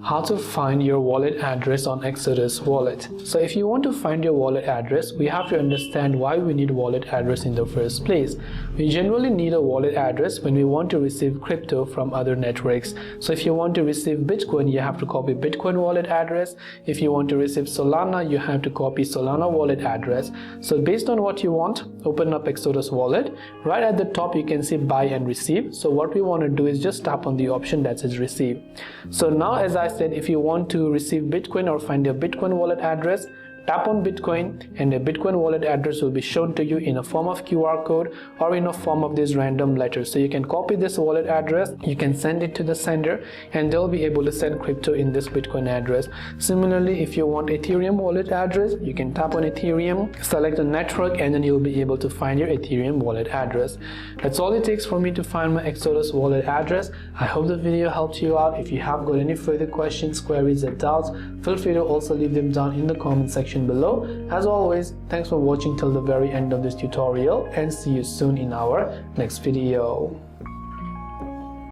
How to find your wallet address on Exodus wallet. So if you want to find your wallet address, we have to understand why we need wallet address in the first place. We generally need a wallet address when we want to receive crypto from other networks. So if you want to receive Bitcoin, you have to copy Bitcoin wallet address. If you want to receive Solana, you have to copy Solana wallet address. So based on what you want, open up Exodus wallet. Right at the top you can see buy and receive. So what we want to do is just tap on the option that says receive. So now, as I said, if you want to receive Bitcoin or find a Bitcoin wallet address, tap on Bitcoin and the Bitcoin wallet address will be shown to you in a form of QR code or in a form of these random letters. So you can copy this wallet address, you can send it to the sender, and they'll be able to send crypto in this Bitcoin address. Similarly, if you want Ethereum wallet address, you can tap on Ethereum, select a network, and then you'll be able to find your Ethereum wallet address. That's all it takes for me to find my Exodus wallet address. I hope the video helped you out. If you have got any further questions, queries, or doubts, feel free to also leave them down in the comment section below. As always, thanks for watching till the very end of this tutorial, and see you soon in our next video.